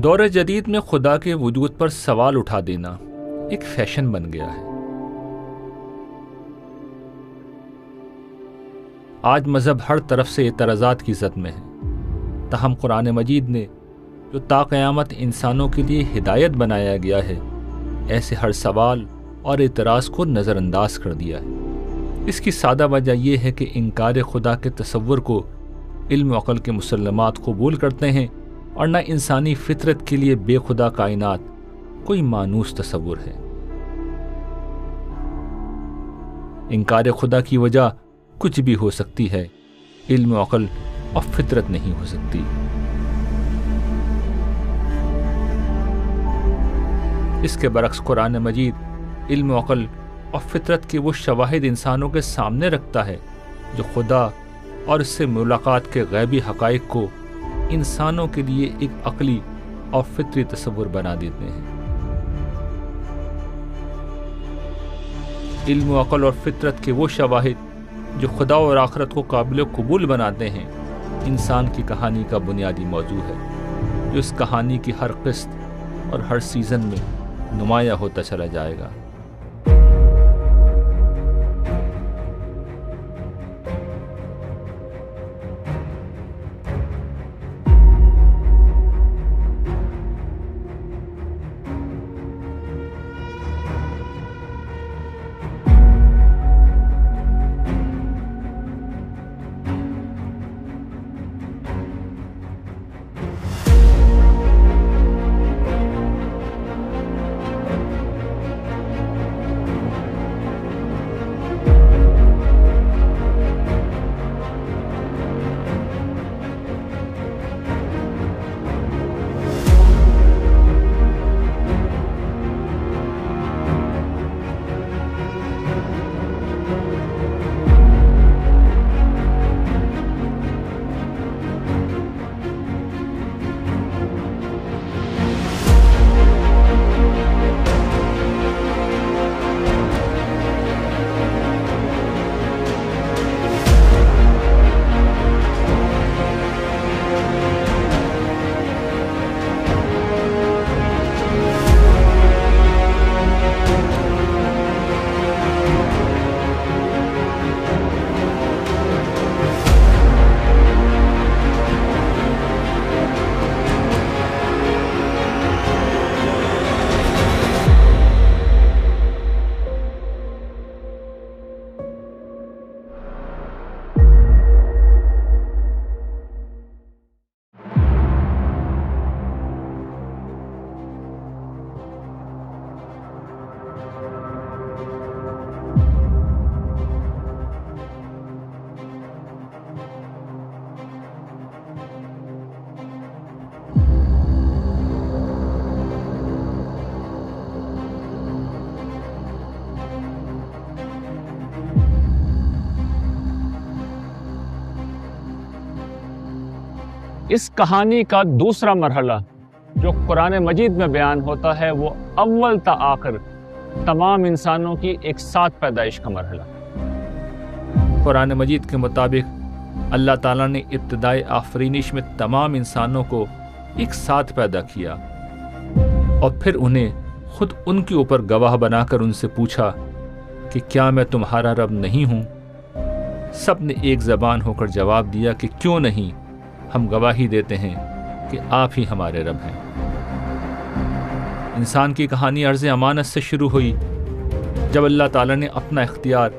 دور جدید میں خدا کے وجود پر سوال اٹھا دینا ایک فیشن بن گیا ہے۔ آج مذہب ہر طرف سے اعتراضات کی زد میں ہے، تاہم قرآن مجید نے جو تا قیامت انسانوں کے لیے ہدایت بنایا گیا ہے، ایسے ہر سوال اور اعتراض کو نظر انداز کر دیا ہے۔ اس کی سادہ وجہ یہ ہے کہ انکار خدا کے تصور کو علم و عقل کے مسلمات قبول کرتے ہیں، اور نہ انسانی فطرت کے لیے بے خدا کائنات کوئی مانوس تصور ہے۔ انکار خدا کی وجہ کچھ بھی ہو سکتی ہے، علم و عقل اور فطرت نہیں ہو سکتی۔ اس کے برعکس قرآن مجید علم و عقل اور فطرت کے وہ شواہد انسانوں کے سامنے رکھتا ہے جو خدا اور اس سے ملاقات کے غیبی حقائق کو انسانوں کے لیے ایک عقلی اور فطری تصور بنا دیتے ہیں۔ علم و عقل اور فطرت کے وہ شواہد جو خدا اور آخرت کو قابل قبول بناتے ہیں انسان کی کہانی کا بنیادی موضوع ہے، جو اس کہانی کی ہر قسط اور ہر سیزن میں نمایاں ہوتا چلا جائے گا۔ اس کہانی کا دوسرا مرحلہ جو قرآن مجید میں بیان ہوتا ہے وہ اول تا آخر تمام انسانوں کی ایک ساتھ پیدائش کا مرحلہ۔ قرآن مجید کے مطابق اللہ تعالیٰ نے ابتدائی آفرینش میں تمام انسانوں کو ایک ساتھ پیدا کیا اور پھر انہیں خود ان کے اوپر گواہ بنا کر ان سے پوچھا کہ کیا میں تمہارا رب نہیں ہوں؟ سب نے ایک زبان ہو کر جواب دیا کہ کیوں نہیں، ہم گواہی دیتے ہیں کہ آپ ہی ہمارے رب ہیں۔ انسان کی کہانی عرض امانت سے شروع ہوئی جب اللہ تعالیٰ نے اپنا اختیار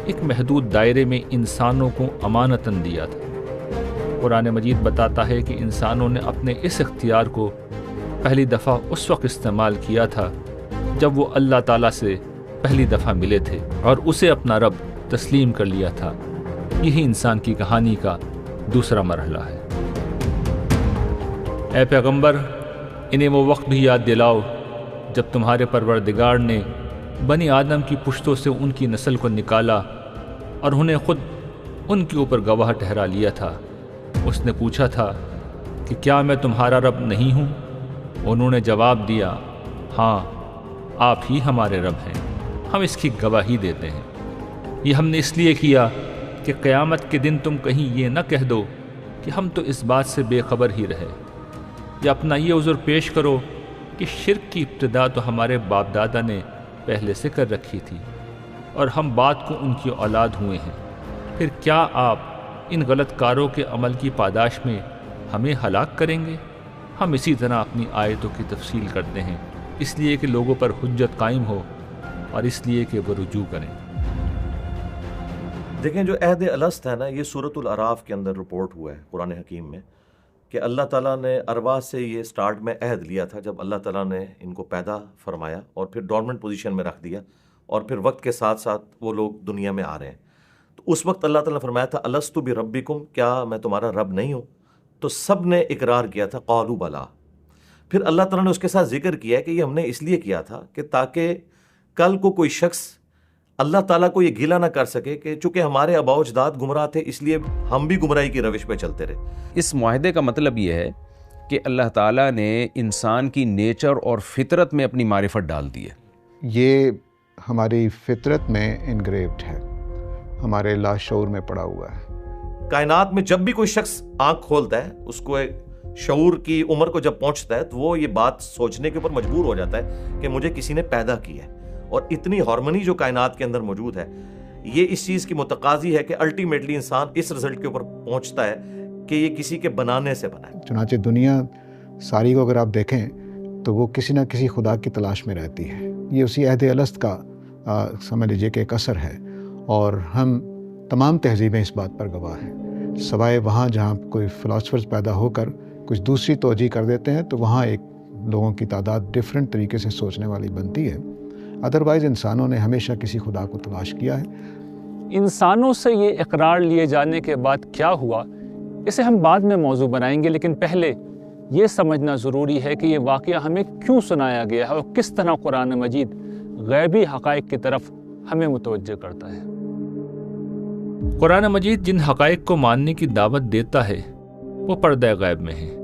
ایک محدود دائرے میں انسانوں کو امانتاً دیا تھا۔ قرآن مجید بتاتا ہے کہ انسانوں نے اپنے اس اختیار کو پہلی دفعہ اس وقت استعمال کیا تھا جب وہ اللہ تعالیٰ سے پہلی دفعہ ملے تھے اور اسے اپنا رب تسلیم کر لیا تھا۔ یہی انسان کی کہانی کا دوسرا مرحلہ ہے۔ اے پیغمبر، انہیں وہ وقت بھی یاد دلاؤ جب تمہارے پروردگار نے بنی آدم کی پشتوں سے ان کی نسل کو نکالا اور انہیں خود ان کے اوپر گواہ ٹھہرا لیا تھا۔ اس نے پوچھا تھا کہ کیا میں تمہارا رب نہیں ہوں؟ انہوں نے جواب دیا، ہاں آپ ہی ہمارے رب ہیں، ہم اس کی گواہی دیتے ہیں۔ یہ ہم نے اس لیے کیا کہ قیامت کے دن تم کہیں یہ نہ کہہ دو کہ ہم تو اس بات سے بے خبر ہی رہے۔ یا اپنا یہ عذر پیش کرو کہ شرک کی ابتدا تو ہمارے باپ دادا نے پہلے سے کر رکھی تھی اور ہم بعد کو ان کی اولاد ہوئے ہیں، پھر کیا آپ ان غلط کاروں کے عمل کی پاداش میں ہمیں ہلاک کریں گے؟ ہم اسی طرح اپنی آیتوں کی تفصیل کرتے ہیں، اس لیے کہ لوگوں پر حجت قائم ہو اور اس لیے کہ وہ رجوع کریں۔ دیکھیں، جو عہد الست ہے نا، یہ سورۃ الاعراف کے اندر رپورٹ ہوا ہے قرآن حکیم میں کہ اللہ تعالیٰ نے ارواح سے یہ سٹارٹ میں عہد لیا تھا جب اللہ تعالیٰ نے ان کو پیدا فرمایا اور پھر ڈورمنٹ پوزیشن میں رکھ دیا، اور پھر وقت کے ساتھ ساتھ وہ لوگ دنیا میں آ رہے ہیں۔ تو اس وقت اللہ تعالیٰ نے فرمایا تھا الست بربکم، کیا میں تمہارا رب نہیں ہوں؟ تو سب نے اقرار کیا تھا، قالوا بلا۔ پھر اللہ تعالیٰ نے اس کے ساتھ ذکر کیا ہے کہ یہ ہم نے اس لیے کیا تھا کہ تاکہ کل کو کوئی شخص اللہ تعالیٰ کو یہ گیلا نہ کر سکے کہ چونکہ ہمارے آباء و اجداد گمراہ تھے اس لیے ہم بھی گمراہی کی روش پہ چلتے رہے۔ اس معاہدے کا مطلب یہ ہے کہ اللہ تعالیٰ نے انسان کی نیچر اور فطرت میں اپنی معرفت ڈال دی ہے۔ یہ ہماری فطرت میں انگریوڈ ہے، ہمارے لاشعور میں پڑا ہوا ہے۔ کائنات میں جب بھی کوئی شخص آنکھ کھولتا ہے، اس کو ایک شعور کی عمر کو جب پہنچتا ہے تو وہ یہ بات سوچنے کے اوپر مجبور ہو جاتا ہے کہ مجھے کسی نے پیدا کیا ہے، اور اتنی ہارمونی جو کائنات کے اندر موجود ہے، یہ اس چیز کی متقاضی ہے کہ الٹیمیٹلی انسان اس رزلٹ کے اوپر پہنچتا ہے کہ یہ کسی کے بنانے سے بنا ہے۔ چنانچہ دنیا ساری کو اگر آپ دیکھیں تو وہ کسی نہ کسی خدا کی تلاش میں رہتی ہے۔ یہ اسی عہد الست کا سمجھ لیجیے کہ ایک اثر ہے، اور ہم تمام تہذیبیں اس بات پر گواہ ہیں، سوائے وہاں جہاں کوئی فلاسفرز پیدا ہو کر کچھ دوسری توجہ کر دیتے ہیں تو وہاں ایک لوگوں کی تعداد ڈیفرنٹ طریقے سے سوچنے والی بنتی ہے۔ ادروائز انسانوں نے ہمیشہ کسی خدا کو تلاش کیا ہے۔ انسانوں سے یہ اقرار لیے جانے کے بعد کیا ہوا، اسے ہم بعد میں موضوع بنائیں گے، لیکن پہلے یہ سمجھنا ضروری ہے کہ یہ واقعہ ہمیں کیوں سنایا گیا ہے اور کس طرح قرآن مجید غیبی حقائق کی طرف ہمیں متوجہ کرتا ہے۔ قرآن مجید جن حقائق کو ماننے کی دعوت دیتا ہے وہ پردہ غیب میں ہیں۔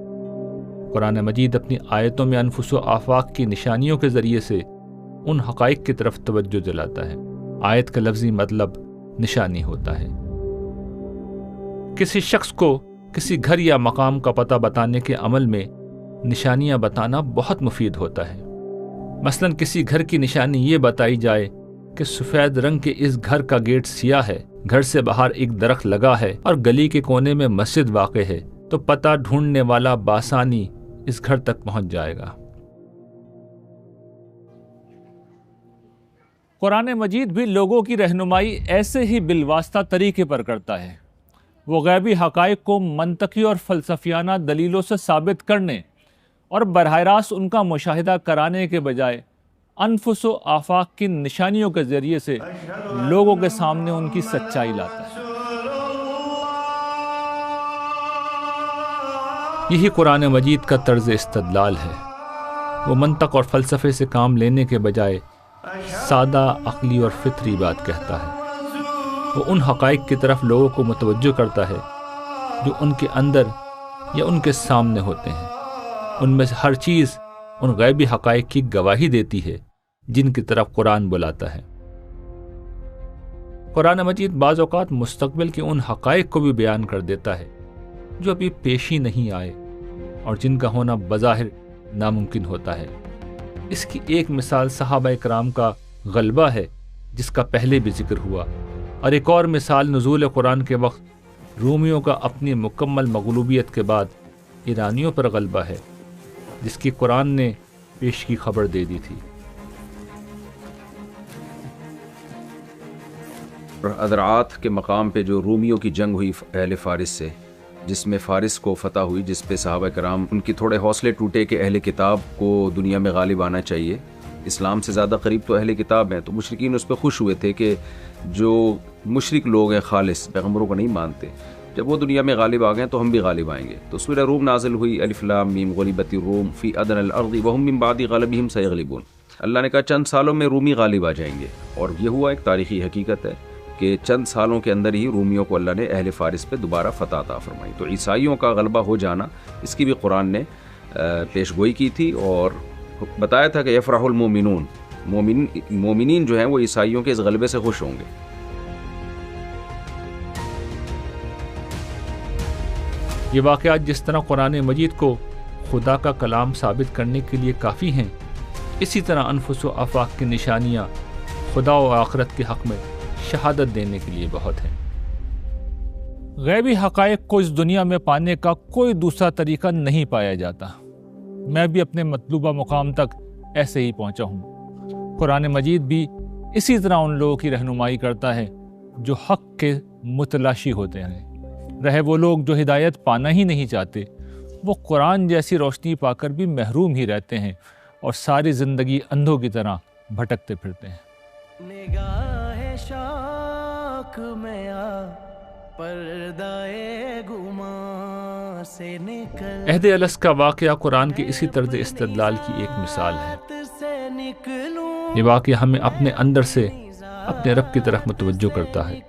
قرآن مجید اپنی آیتوں میں انفس و آفاق کی نشانیوں کے ذریعے سے ان حقائق کی طرف توجہ دلاتا ہے۔ آیت کا لفظی مطلب نشانی ہوتا ہے۔ کسی شخص کو کسی گھر یا مقام کا پتہ بتانے کے عمل میں نشانیاں بتانا بہت مفید ہوتا ہے۔ مثلا کسی گھر کی نشانی یہ بتائی جائے کہ سفید رنگ کے اس گھر کا گیٹ سیاہ ہے، گھر سے باہر ایک درخت لگا ہے اور گلی کے کونے میں مسجد واقع ہے، تو پتہ ڈھونڈنے والا بآسانی اس گھر تک پہنچ جائے گا۔ قرآن مجید بھی لوگوں کی رہنمائی ایسے ہی بالواسطہ طریقے پر کرتا ہے۔ وہ غیبی حقائق کو منطقی اور فلسفیانہ دلیلوں سے ثابت کرنے اور براہ راست ان کا مشاہدہ کرانے کے بجائے انفس و آفاق کی نشانیوں کے ذریعے سے لوگوں کے سامنے ان کی سچائی لاتا ہے۔ یہی قرآن مجید کا طرز استدلال ہے۔ وہ منطق اور فلسفے سے کام لینے کے بجائے سادہ عقلی اور فطری بات کہتا ہے۔ وہ ان حقائق کی طرف لوگوں کو متوجہ کرتا ہے جو ان کے اندر یا ان کے سامنے ہوتے ہیں۔ ان میں سے ہر چیز ان غیبی حقائق کی گواہی دیتی ہے جن کی طرف قرآن بلاتا ہے۔ قرآن مجید بعض اوقات مستقبل کے ان حقائق کو بھی بیان کر دیتا ہے جو ابھی پیش ہی نہیں آئے اور جن کا ہونا بظاہر ناممکن ہوتا ہے۔ اس کی ایک مثال صحابہ کرام کا غلبہ ہے جس کا پہلے بھی ذکر ہوا، اور ایک اور مثال نزول قرآن کے وقت رومیوں کا اپنی مکمل مغلوبیت کے بعد ایرانیوں پر غلبہ ہے جس کی قرآن نے پیش کی خبر دے دی تھی۔ ادرعات کے مقام پہ جو رومیوں کی جنگ ہوئی اہل فارس سے، جس میں فارس کو فتح ہوئی، جس پہ صحابہ کرام ان کی تھوڑے حوصلے ٹوٹے کہ اہل کتاب کو دنیا میں غالب آنا چاہیے، اسلام سے زیادہ قریب تو اہل کتاب ہیں، تو مشرکین اس پہ خوش ہوئے تھے کہ جو مشرک لوگ ہیں خالص پیغمبروں کو نہیں مانتے، جب وہ دنیا میں غالب آ گئے تو ہم بھی غالب آئیں گے۔ تو سورہ روم نازل ہوئی، الف لام میم غلبت الروم فی ادنی الارض وهم من بعد غلبهم سیغلبون۔ اللہ نے کہا چند سالوں میں رومی غالب آ جائیں گے، اور یہ ہوا ایک تاریخی حقیقت ہے کہ چند سالوں کے اندر ہی رومیوں کو اللہ نے اہل فارس پہ دوبارہ فتح عطا فرمائی۔ تو عیسائیوں کا غلبہ ہو جانا، اس کی بھی قرآن نے پیش گوئی کی تھی اور بتایا تھا کہ یفرح المومنون، مومنین جو ہیں وہ عیسائیوں کے اس غلبے سے خوش ہوں گے۔ یہ واقعات جس طرح قرآن مجید کو خدا کا کلام ثابت کرنے کے لیے کافی ہیں، اسی طرح انفس و آفاق کی نشانیاں خدا و آخرت کے حق میں شہادت دینے کے لیے بہت ہیں۔ غیبی حقائق کو اس دنیا میں پانے کا کوئی دوسرا طریقہ نہیں پایا جاتا۔ میں بھی اپنے مطلوبہ مقام تک ایسے ہی پہنچا ہوں۔ قرآن مجید بھی اسی طرح ان لوگوں کی رہنمائی کرتا ہے جو حق کے متلاشی ہوتے ہیں۔ رہے وہ لوگ جو ہدایت پانا ہی نہیں چاہتے، وہ قرآن جیسی روشنی پا کر بھی محروم ہی رہتے ہیں اور ساری زندگی اندھوں کی طرح بھٹکتے پھرتے ہیں۔ نگاہ شوق میں آ پردائے گماں سے نکل۔ عہد الست کا واقعہ قرآن کے اسی طرز استدلال کی ایک مثال ہے۔ یہ واقعہ ہمیں اپنے اندر سے اپنے رب کی طرف متوجہ کرتا ہے۔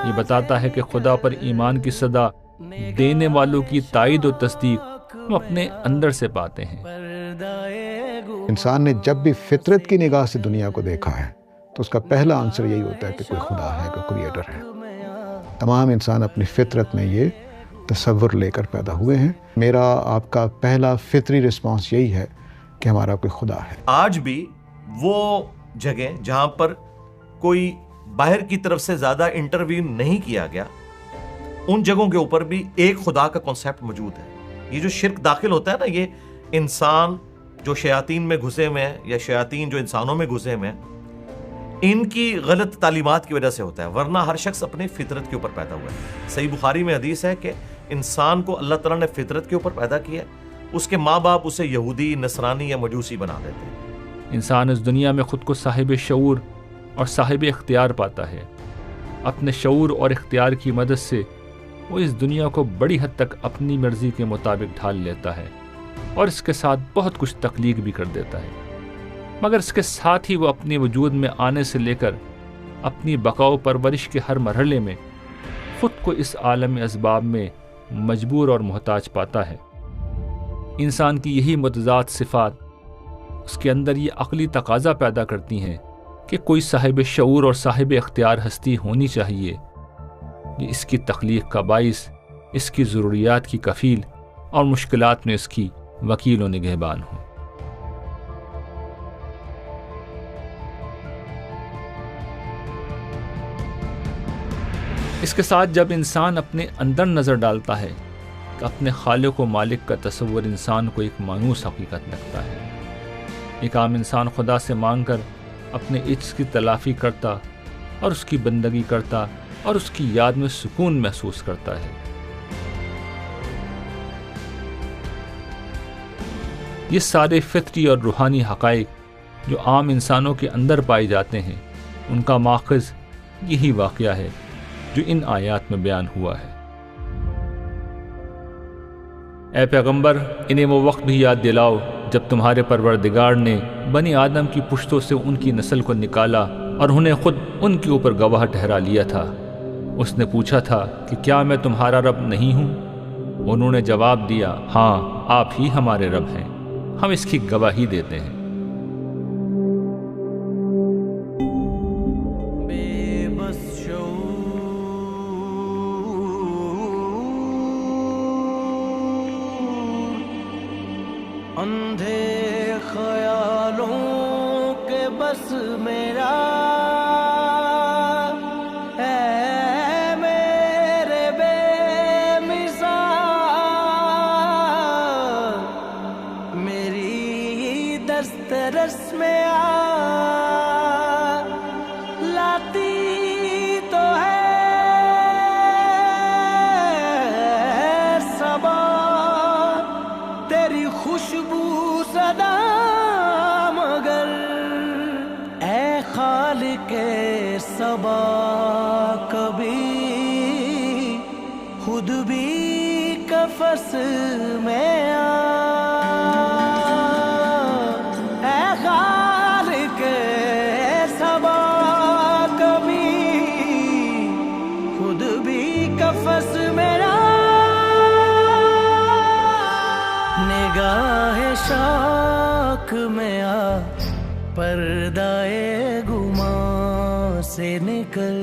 یہ بتاتا ہے کہ خدا پر ایمان کی صدا دینے والوں کی تائید و تصدیق ہم اپنے اندر سے پاتے ہیں۔ انسان نے جب بھی فطرت کی نگاہ سے دنیا کو دیکھا ہے تو اس کا پہلا آنسر یہی ہوتا ہے کہ کوئی خدا ہے، کوئی کریٹر ہے۔ تمام انسان اپنی فطرت میں یہ تصور لے کر پیدا ہوئے ہیں۔ میرا آپ کا پہلا فطری رسپانس یہی ہے کہ ہمارا کوئی خدا ہے۔ آج بھی وہ جگہ جہاں پر کوئی باہر کی طرف سے زیادہ انٹروین نہیں کیا گیا، ان جگہوں کے اوپر بھی ایک خدا کا کانسیپٹ موجود ہے۔ یہ جو شرک داخل ہوتا ہے نا، یہ انسان جو شیاطین میں گھسے ہوئے ہیں یا شیاطین جو انسانوں میں گھسے ہوئے ہیں، ان کی غلط تعلیمات کی وجہ سے ہوتا ہے، ورنہ ہر شخص اپنی فطرت کے اوپر پیدا ہوا ہے۔ صحیح بخاری میں حدیث ہے کہ انسان کو اللہ تعالیٰ نے فطرت کے اوپر پیدا کیا ہے، اس کے ماں باپ اسے یہودی، نصرانی یا مجوسی بنا دیتے ہیں۔ انسان اس دنیا میں خود کو صاحب شعور اور صاحب اختیار پاتا ہے۔ اپنے شعور اور اختیار کی مدد سے وہ اس دنیا کو بڑی حد تک اپنی مرضی کے مطابق ڈھال لیتا ہے اور اس کے ساتھ بہت کچھ تخلیق بھی کر دیتا ہے، مگر اس کے ساتھ ہی وہ اپنے وجود میں آنے سے لے کر اپنی بقا و پرورش کے ہر مرحلے میں خود کو اس عالم اسباب میں مجبور اور محتاج پاتا ہے۔ انسان کی یہی متضاد صفات اس کے اندر یہ عقلی تقاضا پیدا کرتی ہیں کہ کوئی صاحب شعور اور صاحب اختیار ہستی ہونی چاہیے، یہ اس کی تخلیق کا باعث، اس کی ضروریات کی کفیل اور مشکلات میں اس کی وکیل و نگہبان ہو۔ اس کے ساتھ جب انسان اپنے اندر نظر ڈالتا ہے کہ اپنے خالق و مالک کا تصور انسان کو ایک مانوس حقیقت لگتا ہے۔ ایک عام انسان خدا سے مانگ کر اپنے عجز کی تلافی کرتا اور اس کی بندگی کرتا اور اس کی یاد میں سکون محسوس کرتا ہے۔ یہ سارے فطری اور روحانی حقائق جو عام انسانوں کے اندر پائے جاتے ہیں، ان کا ماخذ یہی واقعہ ہے جو ان آیات میں بیان ہوا ہے۔ اے پیغمبر، انہیں وہ وقت بھی یاد دلاؤ جب تمہارے پروردگار نے بنی آدم کی پشتوں سے ان کی نسل کو نکالا اور انہیں خود ان کے اوپر گواہ ٹھہرا لیا تھا۔ اس نے پوچھا تھا کہ کیا میں تمہارا رب نہیں ہوں؟ انہوں نے جواب دیا، ہاں آپ ہی ہمارے رب ہیں، ہم اس کی گواہی دیتے ہیں۔ اندھے خیالوں کے بس میرا اے میرے بے مثال، میری دسترس میں لاتی تو ہے صبا تیری خوشبو صدا، مگر اے خالق صبا کبھی خود بھی قفس میں اے خالق صبا کبھی خود بھی قفس میں نگاہ شوق میں آ پردائے گماں سے نکل،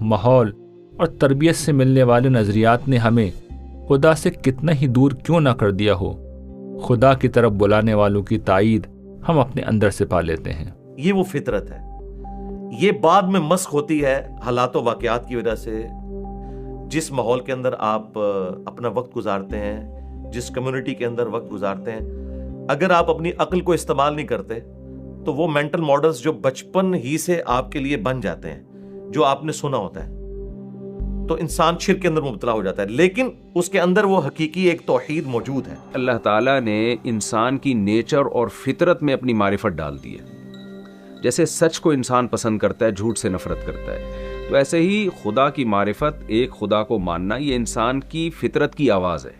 ماحول اور تربیت سے ملنے والے نظریات نے ہمیں خدا سے کتنا ہی دور کیوں نہ کر دیا ہو، خدا کی طرف بلانے والوں کی تائید ہم اپنے اندر سے پا لیتے ہیں۔ یہ وہ فطرت ہے، یہ بعد میں مسخ ہوتی ہے حالات و واقعات کی وجہ سے۔ جس ماحول کے اندر آپ اپنا وقت گزارتے ہیں، جس کمیونٹی کے اندر وقت گزارتے ہیں، اگر آپ اپنی عقل کو استعمال نہیں کرتے تو وہ مینٹل ماڈلز جو بچپن ہی سے آپ کے لیے بن جاتے ہیں، جو آپ نے سنا ہوتا ہے، تو انسان شرک کے اندر مبتلا ہو جاتا ہے، لیکن اس کے اندر وہ حقیقی ایک توحید موجود ہے۔ اللہ تعالیٰ نے انسان کی نیچر اور فطرت میں اپنی معرفت ڈال دی ہے۔ جیسے سچ کو انسان پسند کرتا ہے، جھوٹ سے نفرت کرتا ہے، تو ایسے ہی خدا کی معرفت، ایک خدا کو ماننا، یہ انسان کی فطرت کی آواز ہے۔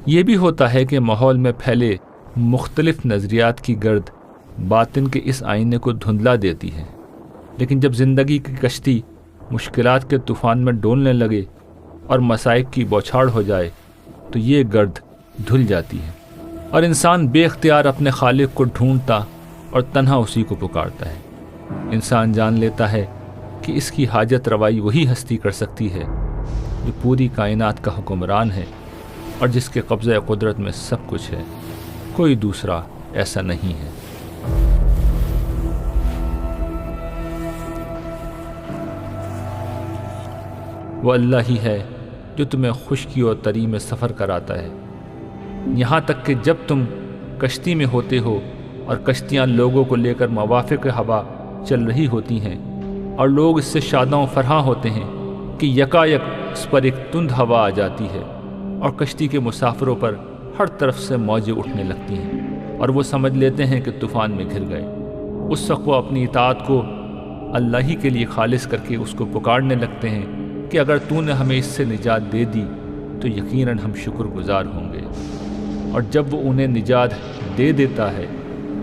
یہ بھی ہوتا ہے کہ ماحول میں پھیلے مختلف نظریات کی گرد باطن کے اس آئینے کو دھندلا دیتی ہے، لیکن جب زندگی کی کشتی مشکلات کے طوفان میں ڈولنے لگے اور مصائب کی بوچھاڑ ہو جائے تو یہ گرد دھل جاتی ہے اور انسان بے اختیار اپنے خالق کو ڈھونڈتا اور تنہا اسی کو پکارتا ہے۔ انسان جان لیتا ہے کہ اس کی حاجت روائی وہی ہستی کر سکتی ہے جو پوری کائنات کا حکمران ہے اور جس کے قبضہ قدرت میں سب کچھ ہے، کوئی دوسرا ایسا نہیں ہے۔ وہ اللہ ہی ہے جو تمہیں خشکی اور تری میں سفر کراتا ہے، یہاں تک کہ جب تم کشتی میں ہوتے ہو اور کشتیاں لوگوں کو لے کر موافق ہوا چل رہی ہوتی ہیں اور لوگ اس سے شاداں و فرحاں ہوتے ہیں کہ یکایک اس پر ایک تند ہوا آ جاتی ہے اور کشتی کے مسافروں پر ہر طرف سے موجیں اٹھنے لگتی ہیں اور وہ سمجھ لیتے ہیں کہ طوفان میں گھر گئے۔ اس وقت وہ اپنی اطاعت کو اللہ ہی کے لیے خالص کر کے اس کو پکارنے لگتے ہیں کہ اگر تو نے ہمیں اس سے نجات دے دی تو یقیناً ہم شکر گزار ہوں گے۔ اور جب وہ انہیں نجات دے دیتا ہے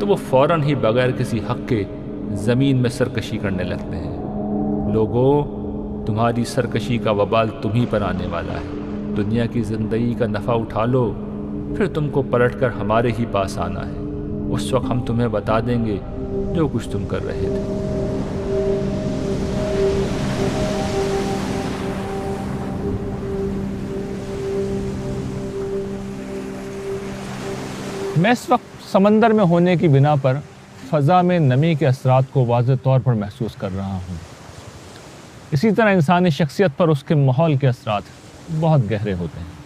تو وہ فوراً ہی بغیر کسی حق کے زمین میں سرکشی کرنے لگتے ہیں۔ لوگو، تمہاری سرکشی کا وبال تمہیں پر آنے والا ہے، دنیا کی زندگی کا نفع اٹھا لو، پھر تم کو پلٹ کر ہمارے ہی پاس آنا ہے، اس وقت ہم تمہیں بتا دیں گے جو کچھ تم کر رہے تھے۔ میں اس وقت سمندر میں ہونے کی بنا پر فضا میں نمی کے اثرات کو واضح طور پر محسوس کر رہا ہوں۔ اسی طرح انسانی شخصیت پر اس کے ماحول کے اثرات بہت گہرے ہوتے ہیں۔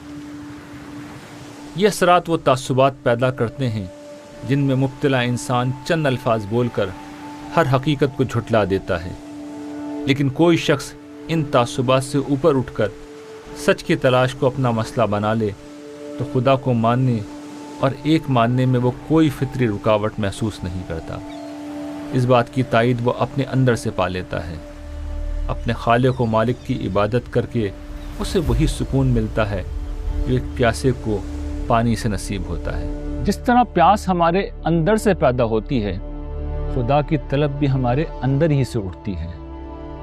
یہ اثرات وہ تعصبات پیدا کرتے ہیں جن میں مبتلا انسان چند الفاظ بول کر ہر حقیقت کو جھٹلا دیتا ہے، لیکن کوئی شخص ان تعصبات سے اوپر اٹھ کر سچ کی تلاش کو اپنا مسئلہ بنا لے تو خدا کو ماننے اور ایک ماننے میں وہ کوئی فطری رکاوٹ محسوس نہیں کرتا۔ اس بات کی تائید وہ اپنے اندر سے پا لیتا ہے۔ اپنے خالق و مالک کی عبادت کر کے اسے وہی سکون ملتا ہے جو ایک پیاسے کو پانی سے نصیب ہوتا ہے۔ جس طرح پیاس ہمارے اندر سے پیدا ہوتی ہے، خدا کی طلب بھی ہمارے اندر ہی سے اٹھتی ہے۔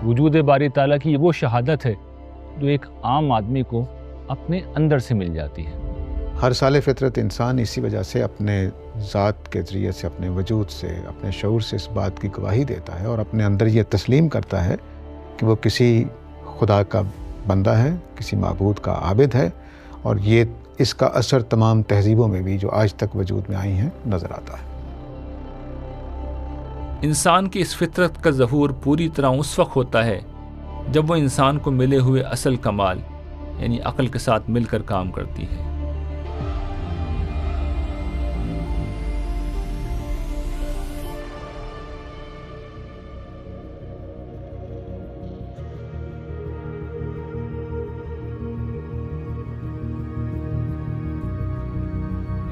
وجود باری تعالیٰ کی وہ شہادت ہے جو ایک عام آدمی کو اپنے اندر سے مل جاتی ہے۔ ہر سال فطرت انسان اسی وجہ سے اپنے ذات کے ذریعے سے، اپنے وجود سے، اپنے شعور سے اس بات کی گواہی دیتا ہے اور اپنے اندر یہ تسلیم کرتا ہے کہ وہ کسی خدا کا بندہ ہے، کسی معبود کا عابد ہے، اور یہ اس کا اثر تمام تہذیبوں میں بھی جو آج تک وجود میں آئی ہیں نظر آتا ہے۔ انسان کی اس فطرت کا ظہور پوری طرح اس وقت ہوتا ہے جب وہ انسان کو ملے ہوئے اصل کمال یعنی عقل کے ساتھ مل کر کام کرتی ہے۔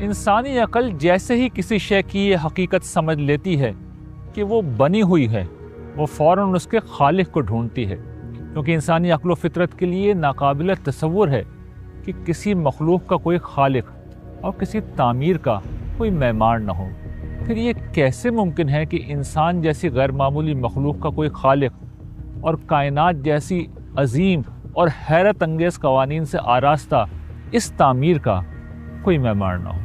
انسانی عقل جیسے ہی کسی شے کی یہ حقیقت سمجھ لیتی ہے کہ وہ بنی ہوئی ہے، وہ فوراً اس کے خالق کو ڈھونڈتی ہے، کیونکہ انسانی عقل و فطرت کے لیے ناقابل تصور ہے کہ کسی مخلوق کا کوئی خالق اور کسی تعمیر کا کوئی معمار نہ ہو۔ پھر یہ کیسے ممکن ہے کہ انسان جیسی غیر معمولی مخلوق کا کوئی خالق اور کائنات جیسی عظیم اور حیرت انگیز قوانین سے آراستہ اس تعمیر کا کوئی معمار نہ ہو؟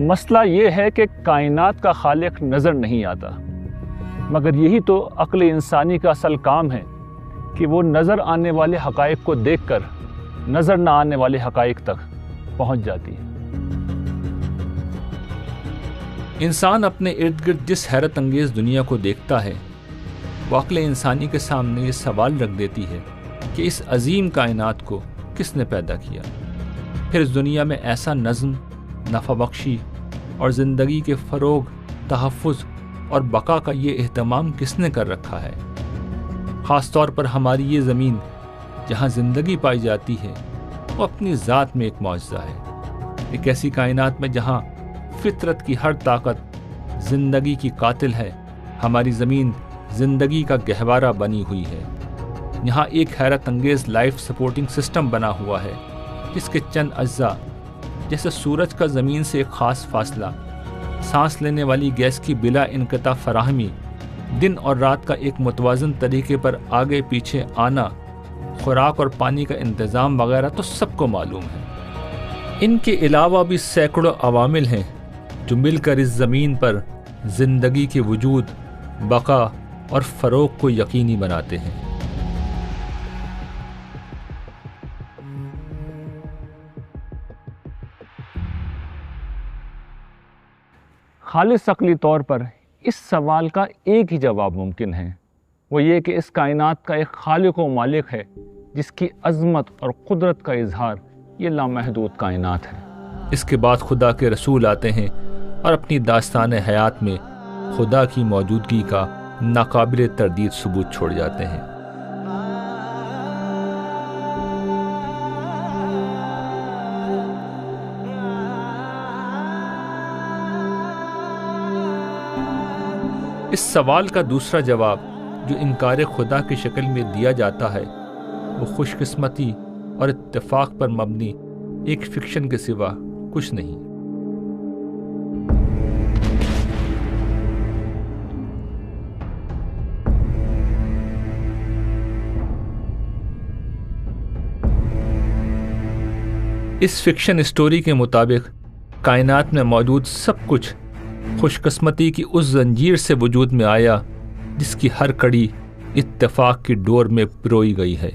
مسئلہ یہ ہے کہ کائنات کا خالق نظر نہیں آتا، مگر یہی تو عقل انسانی کا اصل کام ہے کہ وہ نظر آنے والے حقائق کو دیکھ کر نظر نہ آنے والے حقائق تک پہنچ جاتی ہے۔ انسان اپنے ارد گرد جس حیرت انگیز دنیا کو دیکھتا ہے وہ عقل انسانی کے سامنے یہ سوال رکھ دیتی ہے کہ اس عظیم کائنات کو کس نے پیدا کیا، پھر اس دنیا میں ایسا نظم، نفع بخشی اور زندگی کے فروغ، تحفظ اور بقا کا یہ اہتمام کس نے کر رکھا ہے۔ خاص طور پر ہماری یہ زمین جہاں زندگی پائی جاتی ہے وہ اپنی ذات میں ایک معجزہ ہے۔ ایک ایسی کائنات میں جہاں فطرت کی ہر طاقت زندگی کی قاتل ہے، ہماری زمین زندگی کا گہوارہ بنی ہوئی ہے۔ یہاں ایک حیرت انگیز لائف سپورٹنگ سسٹم بنا ہوا ہے جس کے چند اجزاء جیسے سورج کا زمین سے ایک خاص فاصلہ، سانس لینے والی گیس کی بلا انقطاع فراہمی، دن اور رات کا ایک متوازن طریقے پر آگے پیچھے آنا، خوراک اور پانی کا انتظام وغیرہ تو سب کو معلوم ہے۔ ان کے علاوہ بھی سینکڑوں عوامل ہیں جو مل کر اس زمین پر زندگی کے وجود، بقا اور فروغ کو یقینی بناتے ہیں۔ خالص عقلی طور پر اس سوال کا ایک ہی جواب ممکن ہے، وہ یہ کہ اس کائنات کا ایک خالق و مالک ہے جس کی عظمت اور قدرت کا اظہار یہ لامحدود کائنات ہے۔ اس کے بعد خدا کے رسول آتے ہیں اور اپنی داستان حیات میں خدا کی موجودگی کا ناقابل تردید ثبوت چھوڑ جاتے ہیں۔ اس سوال کا دوسرا جواب جو انکار خدا کی شکل میں دیا جاتا ہے وہ خوش قسمتی اور اتفاق پر مبنی ایک فکشن کے سوا کچھ نہیں۔ اس فکشن اسٹوری کے مطابق کائنات میں موجود سب کچھ خوش قسمتی کی اس زنجیر سے وجود میں آیا جس کی ہر کڑی اتفاق کی ڈور میں پروئی گئی ہے۔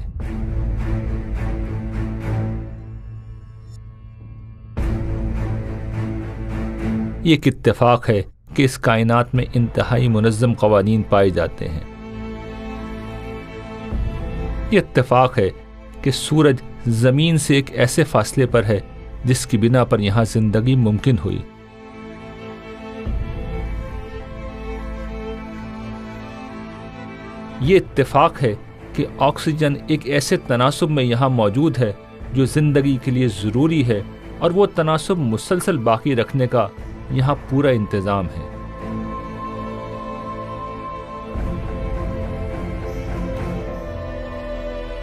یہ ایک اتفاق ہے کہ اس کائنات میں انتہائی منظم قوانین پائے جاتے ہیں۔ یہ اتفاق ہے کہ سورج زمین سے ایک ایسے فاصلے پر ہے جس کی بنا پر یہاں زندگی ممکن ہوئی۔ یہ اتفاق ہے کہ آکسیجن ایک ایسے تناسب میں یہاں موجود ہے جو زندگی کے لیے ضروری ہے، اور وہ تناسب مسلسل باقی رکھنے کا یہاں پورا انتظام ہے۔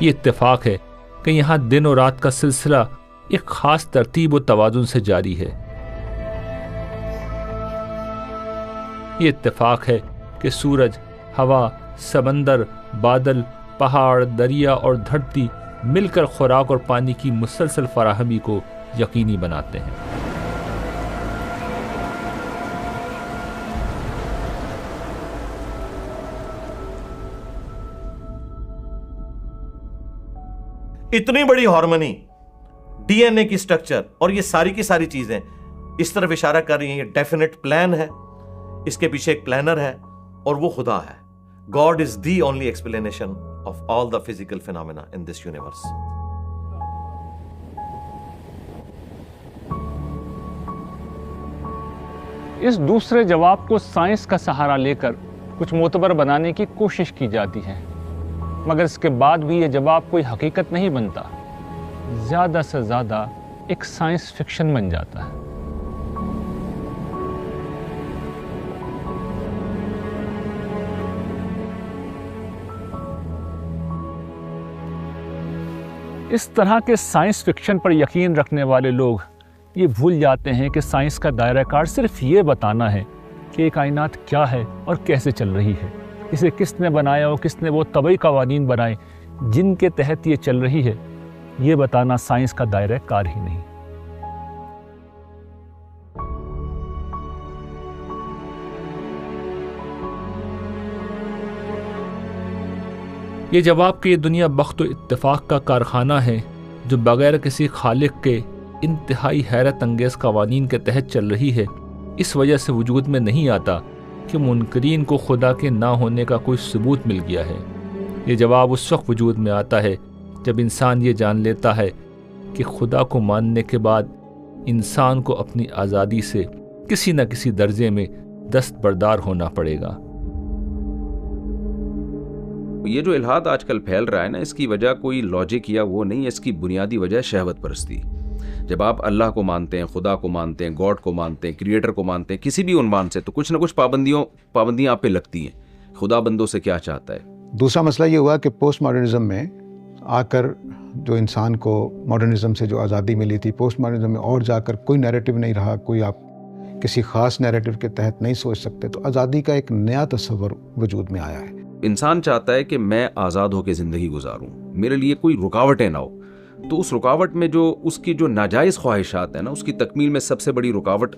یہ اتفاق ہے کہ یہاں دن و رات کا سلسلہ ایک خاص ترتیب و توازن سے جاری ہے۔ یہ اتفاق ہے کہ سورج، ہوا، سمندر، بادل، پہاڑ، دریا اور دھرتی مل کر خوراک اور پانی کی مسلسل فراہمی کو یقینی بناتے ہیں۔ اتنی بڑی ہارمونی، ڈی این اے کی سٹرکچر اور یہ ساری کی ساری چیزیں اس طرف اشارہ کر رہی ہیں یہ ڈیفینیٹ پلان ہے، اس کے پیچھے ایک پلانر ہے اور وہ خدا ہے۔ God is the only explanation of all the physical phenomena in this universe. اس دوسرے جواب کو سائنس کا سہارا لے کر کچھ معتبر بنانے کی کوشش کی جاتی ہے، مگر اس کے بعد بھی یہ جواب کوئی حقیقت نہیں بنتا، زیادہ سے زیادہ ایک سائنس فکشن بن جاتا ہے۔ اس طرح کے سائنس فکشن پر یقین رکھنے والے لوگ یہ بھول جاتے ہیں کہ سائنس کا دائرہ کار صرف یہ بتانا ہے کہ یہ کائنات کیا ہے اور کیسے چل رہی ہے، اسے کس نے بنایا اور کس نے وہ طبعی قوانین بنائے جن کے تحت یہ چل رہی ہے، یہ بتانا سائنس کا دائرہ کار ہی نہیں۔ یہ جواب کہ یہ دنیا بخت و اتفاق کا کارخانہ ہے جو بغیر کسی خالق کے انتہائی حیرت انگیز قوانین کے تحت چل رہی ہے، اس وجہ سے وجود میں نہیں آتا کہ منکرین کو خدا کے نہ ہونے کا کوئی ثبوت مل گیا ہے۔ یہ جواب اس وقت وجود میں آتا ہے جب انسان یہ جان لیتا ہے کہ خدا کو ماننے کے بعد انسان کو اپنی آزادی سے کسی نہ کسی درجے میں دستبردار ہونا پڑے گا۔ یہ جو الحاد آج کل پھیل رہا ہے نا، اس کی وجہ کوئی لاجک یا وہ نہیں ہے، اس کی بنیادی وجہ شہوت پرستی۔ جب آپ اللہ کو مانتے ہیں، خدا کو مانتے ہیں، گاڈ کو مانتے ہیں، کریٹر کو مانتے ہیں، کسی بھی عنوان سے، تو کچھ نہ کچھ پابندیاں آپ پہ لگتی ہیں۔ خدا بندوں سے کیا چاہتا ہے؟ دوسرا مسئلہ یہ ہوا کہ پوسٹ ماڈرنزم میں آ کر جو انسان کو ماڈرنزم سے جو آزادی ملی تھی، پوسٹ ماڈرنزم میں اور جا کر کوئی نیریٹو نہیں رہا، کوئی آپ کسی خاص نیریٹو کے تحت نہیں سوچ سکتے، تو آزادی کا ایک نیا تصور وجود میں آیا ہے۔ انسان چاہتا ہے کہ میں آزاد ہو کے زندگی گزاروں، میرے لیے کوئی رکاوٹیں نہ ہو، تو اس رکاوٹ میں جو اس کی جو ناجائز خواہشات ہیں نا، اس کی تکمیل میں سب سے بڑی رکاوٹ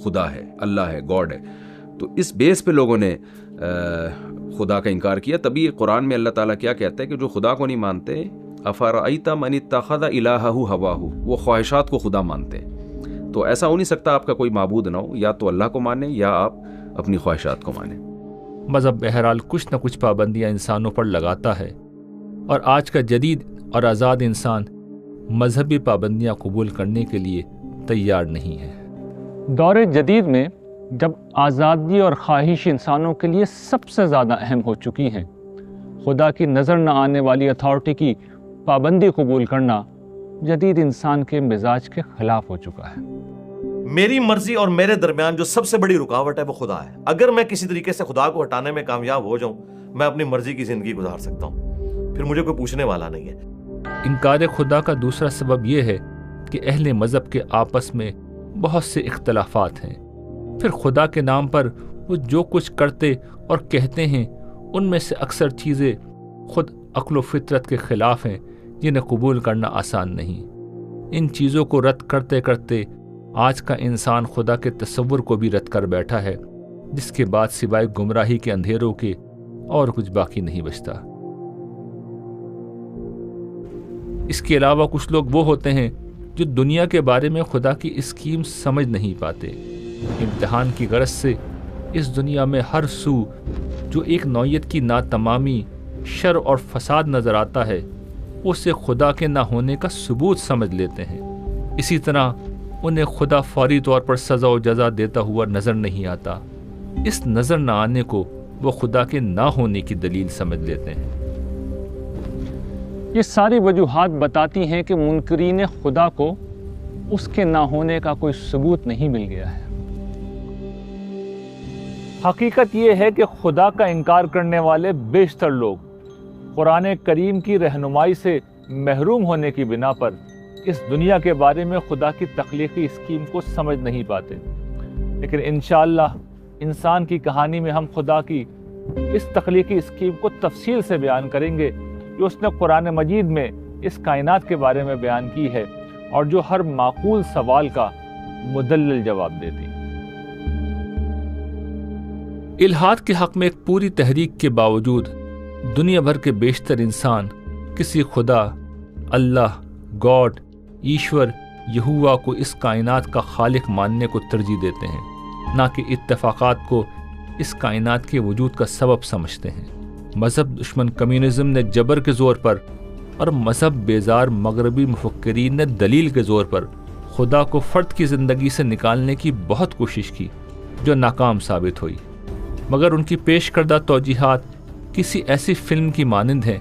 خدا ہے، اللہ ہے، گاڈ ہے۔ تو اس بیس پہ لوگوں نے خدا کا انکار کیا۔ تبھی قرآن میں اللہ تعالیٰ کیا کہتا ہے کہ جو خدا کو نہیں مانتے، افرأیت من اتخذ الہہ ہواہ، وہ خواہشات کو خدا مانتے ہیں۔ تو ایسا ہو نہیں سکتا آپ کا کوئی معبود نہ ہو، یا تو اللہ کو مانیں یا آپ اپنی خواہشات کو مانیں۔ مذہب بہرحال کچھ نہ کچھ پابندیاں انسانوں پر لگاتا ہے، اور آج کا جدید اور آزاد انسان مذہبی پابندیاں قبول کرنے کے لیے تیار نہیں ہے۔ دور جدید میں جب آزادی اور خواہش انسانوں کے لیے سب سے زیادہ اہم ہو چکی ہیں، خدا کی نظر نہ آنے والی اتھارٹی کی پابندی قبول کرنا جدید انسان کے مزاج کے خلاف ہو چکا ہے۔ میری مرضی اور میرے درمیان جو سب سے بڑی رکاوٹ ہے وہ خدا ہے۔ اگر میں کسی طریقے سے خدا کو ہٹانے میں کامیاب ہو جاؤں، میں اپنی مرضی کی زندگی گزار سکتا ہوں، پھر مجھے کوئی پوچھنے والا نہیں ہے۔ انکار خدا کا دوسرا سبب یہ ہے کہ اہل مذہب کے آپس میں بہت سے اختلافات ہیں، پھر خدا کے نام پر وہ جو کچھ کرتے اور کہتے ہیں ان میں سے اکثر چیزیں خود عقل و فطرت کے خلاف ہیں، جنہیں قبول کرنا آسان نہیں۔ ان چیزوں کو رد کرتے کرتے آج کا انسان خدا کے تصور کو بھی رد کر بیٹھا ہے، جس کے بعد سوائے گمراہی کے اندھیروں کے اور کچھ باقی نہیں بچتا۔ اس کے علاوہ کچھ لوگ وہ ہوتے ہیں جو دنیا کے بارے میں خدا کی اسکیم سمجھ نہیں پاتے۔ امتحان کی غرض سے اس دنیا میں ہر سو جو ایک نوعیت کی ناتمامی، شر اور فساد نظر آتا ہے، اسے خدا کے نہ ہونے کا ثبوت سمجھ لیتے ہیں۔ اسی طرح انہیں خدا فوری طور پر سزا و جزا دیتا ہوا نظر نہیں آتا۔ اس نظر نہ آنے کو وہ خدا کے نہ ہونے کی دلیل سمجھ لیتے ہیں۔ یہ ساری وجوہات بتاتی ہیں کہ منکرین خدا کو اس کے نہ ہونے کا کوئی ثبوت نہیں مل گیا ہے۔ حقیقت یہ ہے کہ خدا کا انکار کرنے والے بیشتر لوگ قرآن کریم کی رہنمائی سے محروم ہونے کی بنا پر اس دنیا کے بارے میں خدا کی تخلیقی اسکیم کو سمجھ نہیں پاتے، لیکن انشاءاللہ انسان کی کہانی میں ہم خدا کی اس تخلیقی اسکیم کو تفصیل سے بیان کریں گے جو اس نے قرآن مجید میں اس کائنات کے بارے میں بیان کی ہے، اور جو ہر معقول سوال کا مدلل جواب دیتی۔ الحاد کے حق میں ایک پوری تحریک کے باوجود دنیا بھر کے بیشتر انسان کسی خدا، اللہ، گاڈ، ایشور، یہوہ کو اس کائنات کا خالق ماننے کو ترجیح دیتے ہیں، نہ کہ اتفاقات کو اس کائنات کے وجود کا سبب سمجھتے ہیں۔ مذہب دشمن کمیونزم نے جبر کے زور پر اور مذہب بیزار مغربی مفکرین نے دلیل کے زور پر خدا کو فرد کی زندگی سے نکالنے کی بہت کوشش کی، جو ناکام ثابت ہوئی، مگر ان کی پیش کردہ توجیہات کسی ایسی فلم کی مانند ہیں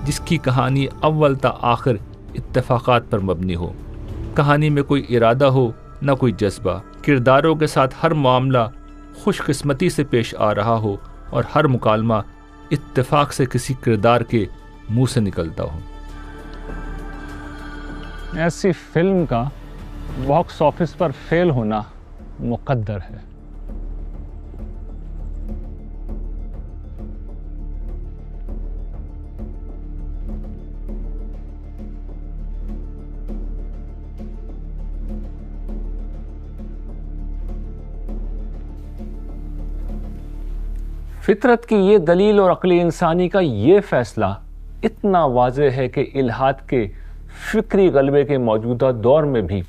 جس کی کہانی اول تا آخر اتفاقات پر مبنی ہو۔ کہانی میں کوئی ارادہ ہو نہ کوئی جذبہ، کرداروں کے ساتھ ہر معاملہ خوش قسمتی سے پیش آ رہا ہو اور ہر مکالمہ اتفاق سے کسی کردار کے منہ سے نکلتا ہو۔ ایسی فلم کا باکس آفس پر فیل ہونا مقدر ہے۔ فطرت کی یہ دلیل اور عقل انسانی کا یہ فیصلہ اتنا واضح ہے کہ الحاد کے فکری غلبے کے موجودہ دور میں بھی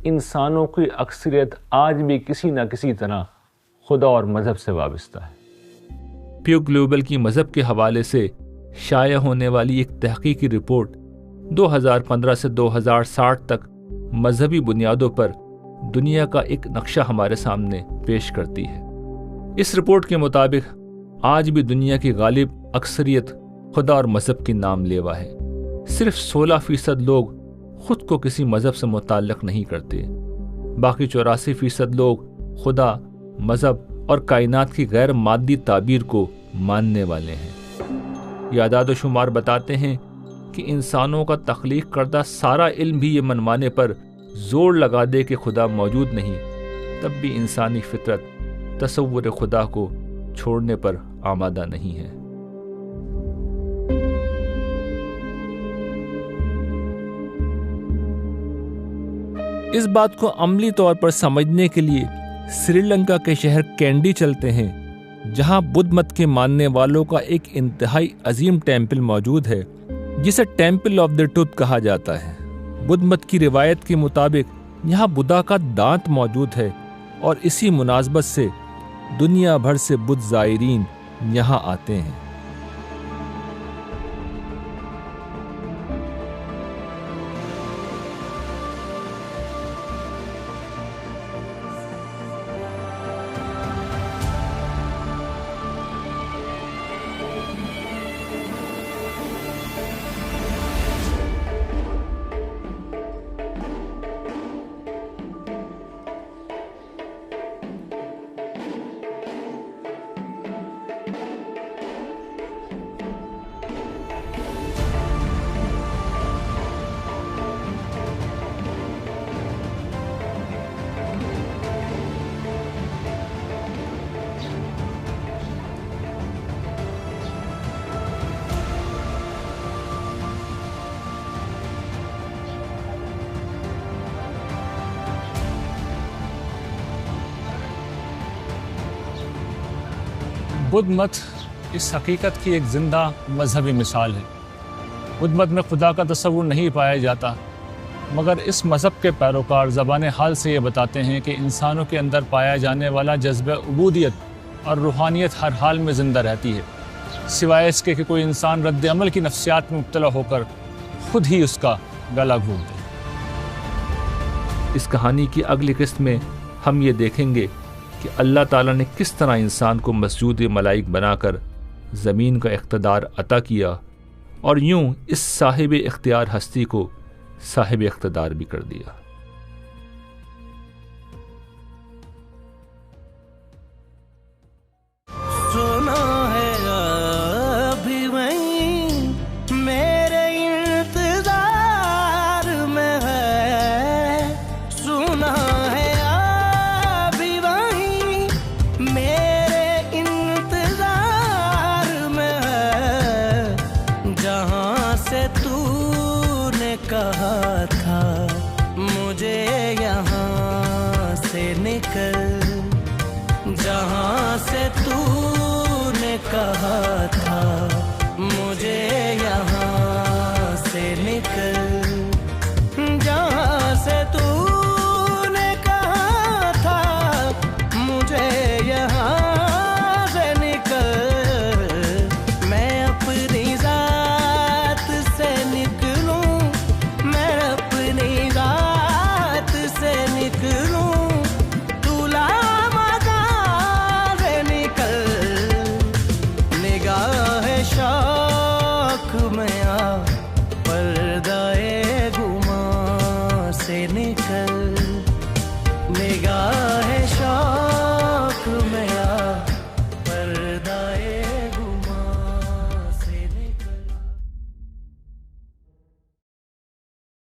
انسانوں کی اکثریت آج بھی کسی نہ کسی طرح خدا اور مذہب سے وابستہ ہے۔ پیو گلوبل کی مذہب کے حوالے سے شائع ہونے والی ایک تحقیقی رپورٹ 2015 سے 2060 تک مذہبی بنیادوں پر دنیا کا ایک نقشہ ہمارے سامنے پیش کرتی ہے۔ اس رپورٹ کے مطابق آج بھی دنیا کی غالب اکثریت خدا اور مذہب کی نام لیوا ہے۔ صرف 16% لوگ خود کو کسی مذہب سے متعلق نہیں کرتے، باقی 84% لوگ خدا، مذہب اور کائنات کی غیر مادی تعبیر کو ماننے والے ہیں۔ یہ اعداد و شمار بتاتے ہیں کہ انسانوں کا تخلیق کردہ سارا علم بھی یہ منوانے پر زور لگا دے کہ خدا موجود نہیں، تب بھی انسانی فطرت تصور خدا کو چھوڑنے پر آمادہ نہیں ہے۔ اس بات کو عملی طور پر سمجھنے کے لیے سری لنکا کے شہر کینڈی چلتے ہیں، جہاں بدھ مت کے ماننے والوں کا ایک انتہائی عظیم ٹیمپل موجود ہے جسے ٹیمپل آف دی ٹوتھ کہا جاتا ہے۔ بدھ مت کی روایت کے مطابق یہاں بدھا کا دانت موجود ہے اور اسی مناسبت سے دنیا بھر سے بدھ زائرین یہاں آتے ہیں۔ بدھ مت اس حقیقت کی ایک زندہ مذہبی مثال ہے۔ بدھ مت میں خدا کا تصور نہیں پایا جاتا، مگر اس مذہب کے پیروکار زبان حال سے یہ بتاتے ہیں کہ انسانوں کے اندر پایا جانے والا جذبہ عبودیت اور روحانیت ہر حال میں زندہ رہتی ہے، سوائے اس کے کہ کوئی انسان رد عمل کی نفسیات میں مبتلا ہو کر خود ہی اس کا گلا گھونٹ دے۔ اس کہانی کی اگلی قسط میں ہم یہ دیکھیں گے کہ اللہ تعالیٰ نے کس طرح انسان کو مسجود ملائک بنا کر زمین کا اقتدار عطا کیا اور یوں اس صاحب اختیار ہستی کو صاحب اقتدار بھی کر دیا۔ سنا ہے ابھی وہیں میرے انتظار میں ہے، سنا ہے ابھی وہیں میرے انتظار میں ہے، جہاں سے تو نے کہا تھا مجھے یہاں سے نکل، جہاں سے تو نے کہا تھا مجھے یہاں سے نکل۔